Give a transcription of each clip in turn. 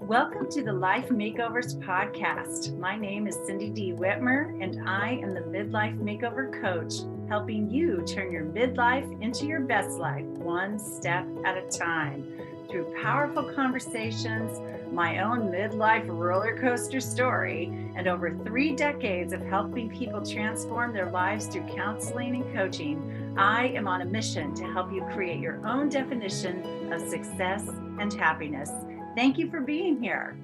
Welcome to the Life Makeovers podcast. My name is Cindy D. Whitmer, and I am the Midlife Makeover Coach, helping you turn your midlife into your best life, one step at a time. Through powerful conversations, my own midlife roller coaster story, and over 3 decades of helping people transform their lives through counseling and coaching, I am on a mission to help you create your own definition of success and happiness. Thank you for being here.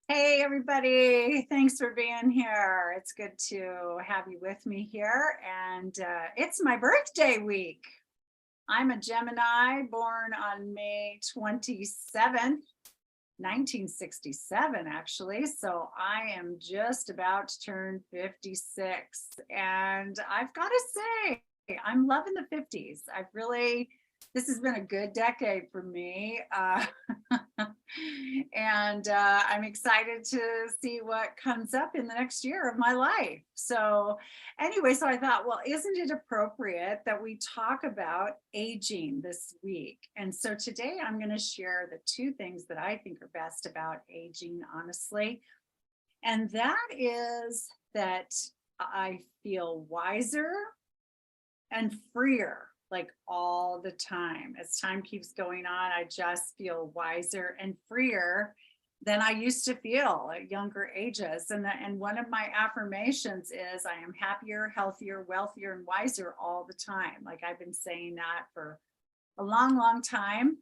Hey, everybody. Thanks for being here. It's good to have you with me here. And it's my birthday week. I'm a Gemini, born on May 27th, 1967, actually. So I am just about to turn 56. And I've got to say, I'm loving the 50s. This has been a good decade for me. And I'm excited to see what comes up in the next year of my life. So anyway, so I thought, well, isn't it appropriate that we talk about aging this week? And so today I'm going to share the 2 things that I think are best about aging, honestly. And that is that I feel wiser and freer, like all the time. As time keeps going on, I just feel wiser and freer than I used to feel at younger ages. And one of my affirmations is I am happier, healthier, wealthier, and wiser all the time. Like I've been saying that for a long, long time.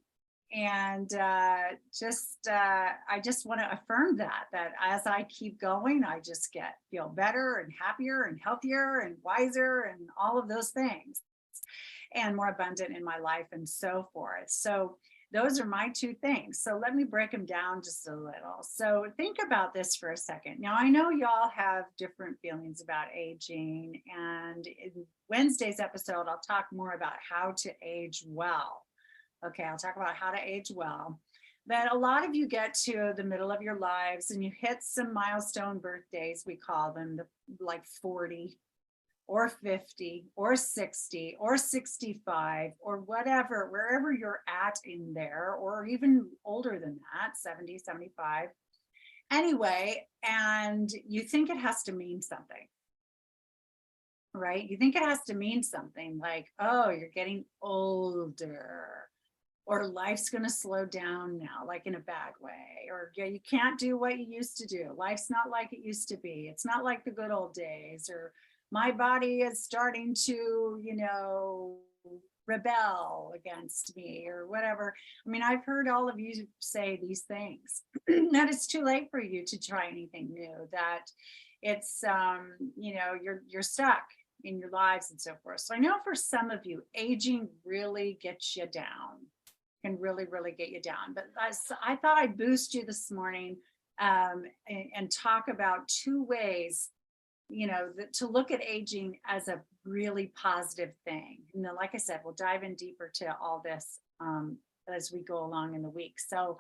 And I just want to affirm that as I keep going, I just feel better and happier and healthier and wiser and all of those things, and more abundant in my life and so forth. So those are my 2 things. So let me break them down just a little. So think about this for a second. Now, I know y'all have different feelings about aging, and in Wednesday's episode, I'll talk more about how to age well. Okay, I'll talk about how to age well. But a lot of you get to the middle of your lives and you hit some milestone birthdays, we call them, like 40 or 50 or 60 or 65 or whatever, wherever you're at in there, or even older than that, 70, 75. Anyway, and you think it has to mean something, right? You think it has to mean something like, oh, you're getting older, or life's going to slow down now, like in a bad way, or yeah, you can't do what you used to do. Life's not like it used to be. It's not like the good old days, or my body is starting to, rebel against me or whatever. I mean, I've heard all of you say these things, that it's too late for you to try anything new, that it's, you're stuck in your lives and so forth. So I know for some of you, aging really gets you down, can really, really get you down. But I thought I'd boost you this morning and talk about 2 ways, to look at aging as a really positive thing. Like I said, we'll dive in deeper to all this as we go along in the week. So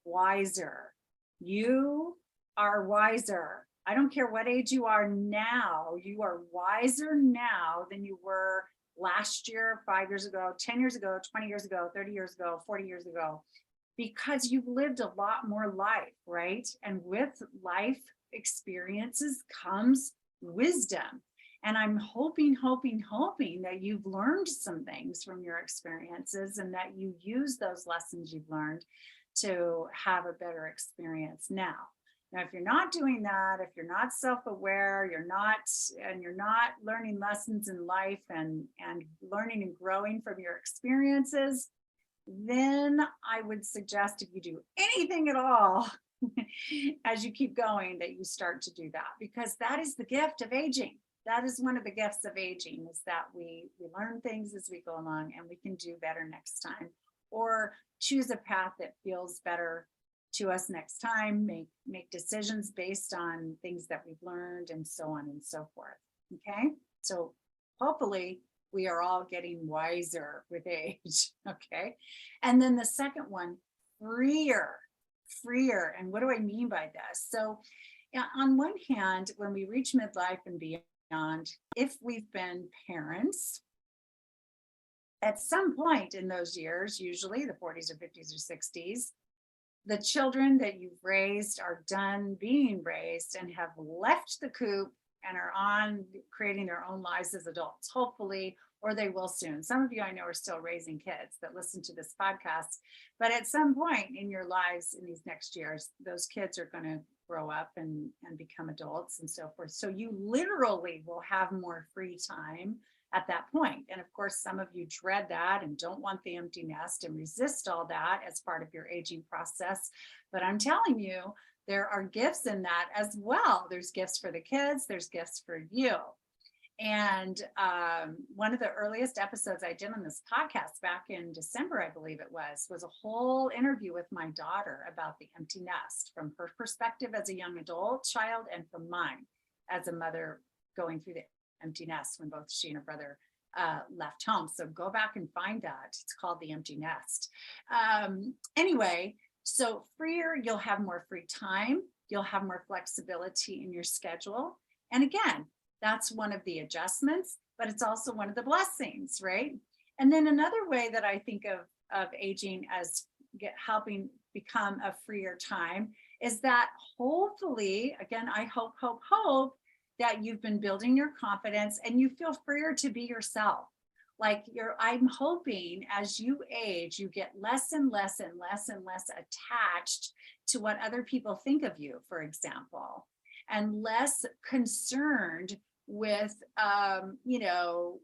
wiser, you are wiser. I don't care what age you are now, you are wiser now than you were last year, 5 years ago, 10 years ago, 20 years ago, 30 years ago, 40 years ago, because you've lived a lot more life, right? And with life experiences comes wisdom. And I'm hoping that you've learned some things from your experiences and that you use those lessons you've learned to have a better experience now. Now, if you're not doing that, if you're not self-aware, you're not learning lessons in life and learning and growing from your experiences, then I would suggest if you do anything at all as you keep going, that you start to do that, because that is the gift of aging. That is one of the gifts of aging, is that we learn things as we go along and we can do better next time, or choose a path that feels better to us next time, make decisions based on things that we've learned, and so on and so forth. Okay, so hopefully we are all getting wiser with age. Okay, and then the second one, freer. And what do I mean by this? So on one hand, when we reach midlife and beyond, if we've been parents, At some point in those years, usually the 40s or 50s or 60s, the children that you've raised are done being raised and have left the coop and are on creating their own lives as adults, hopefully, or they will soon. Some of you I know are still raising kids that listen to this podcast, but at some point in your lives in these next years, those kids are going to grow up and become adults and so forth. So you literally will have more free time at that point. And of course, some of you dread that and don't want the empty nest and resist all that as part of your aging process. But I'm telling you, there are gifts in that as well. There's gifts for the kids, there's gifts for you. And one of the earliest episodes I did on this podcast back in December, I believe it was a whole interview with my daughter about the empty nest from her perspective as a young adult child and from mine as a mother going through the empty nest when both she and her brother left home. So go back and find that. It's called The Empty Nest. Anyway, so freer, you'll have more free time. You'll have more flexibility in your schedule. And again, that's one of the adjustments, but it's also one of the blessings, right? And then another way that I think of aging as helping become a freer time is that hopefully, again, I hope that you've been building your confidence and you feel freer to be yourself. Like I'm hoping as you age, you get less and less and less and less attached to what other people think of you, for example, and less concerned with,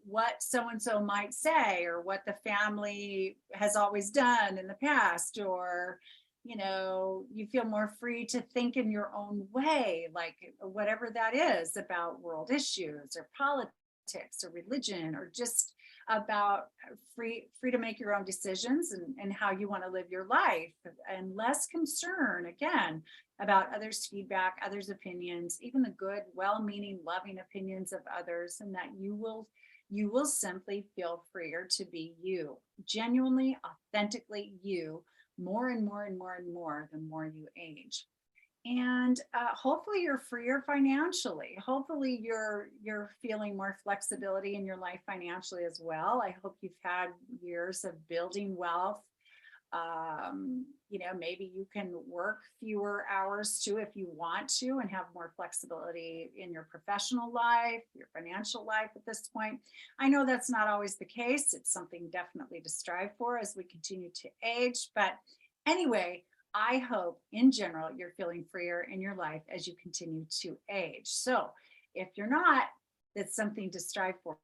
what so-and-so might say or what the family has always done in the past, or you feel more free to think in your own way, like whatever that is about world issues or politics or religion, or just about free to make your own decisions and how you want to live your life, and less concern again about others' feedback, others' opinions, even the good, well-meaning, loving opinions of others, and that you will simply feel freer to be you, genuinely, authentically you, more and more and more and more the more you age. And hopefully you're freer financially. Hopefully you're feeling more flexibility in your life financially as well. I hope you've had years of building wealth. Maybe you can work fewer hours too if you want to, and have more flexibility in your professional life, your financial life at this point. I know that's not always the case. It's something definitely to strive for as we continue to age. But anyway, I hope in general you're feeling freer in your life as you continue to age. So if you're not, that's something to strive for.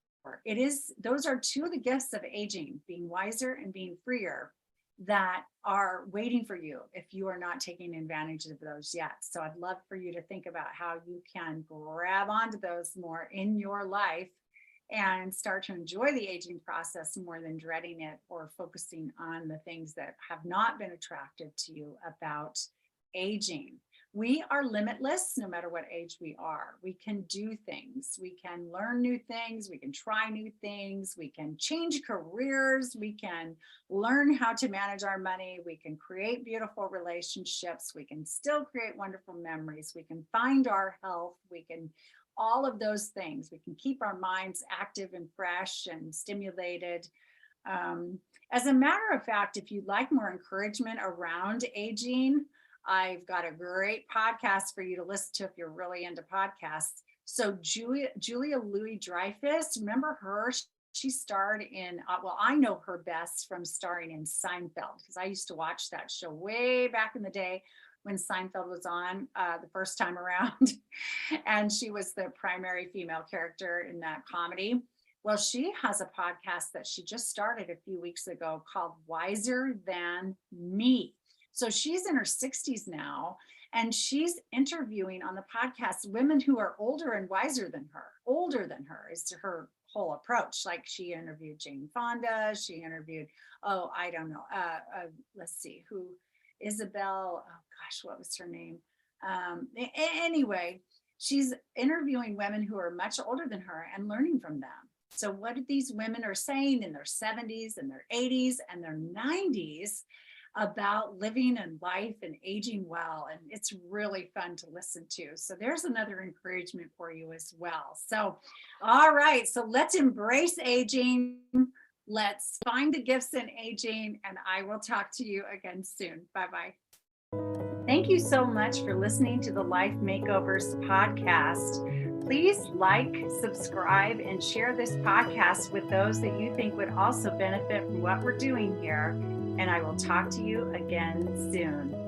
Those are two of the gifts of aging, being wiser and being freer, that are waiting for you if you are not taking advantage of those yet. So I'd love for you to think about how you can grab onto those more in your life and start to enjoy the aging process more than dreading it or focusing on the things that have not been attractive to you about aging. We are limitless no matter what age we are. We can do things. We can learn new things. We can try new things. We can change careers. We can learn how to manage our money. We can create beautiful relationships. We can still create wonderful memories. We can find our health. We can all of those things. We can keep our minds active and fresh and stimulated. As a matter of fact, if you'd like more encouragement around aging, I've got a great podcast for you to listen to if you're really into podcasts. So Julia Louis-Dreyfus, remember her? She starred in, I know her best from starring in Seinfeld, because I used to watch that show way back in the day when Seinfeld was on the first time around. And she was the primary female character in that comedy. Well, she has a podcast that she just started a few weeks ago called Wiser Than Me. So she's in her 60s now, and she's interviewing on the podcast women who are older and wiser than her. Older than her is her whole approach. Like she interviewed Jane Fonda. She interviewed, let's see, Isabel, what was her name? Anyway, she's interviewing women who are much older than her and learning from them. So what these women are saying in their 70s and their 80s and their 90s about living and life and aging well. And it's really fun to listen to. So there's another encouragement for you as well. So, all right. So let's embrace aging. Let's find the gifts in aging, and I will talk to you again soon. Bye-bye. Thank you so much for listening to the Life Makeovers podcast. Please like, subscribe, and share this podcast with those that you think would also benefit from what we're doing here. And I will talk to you again soon.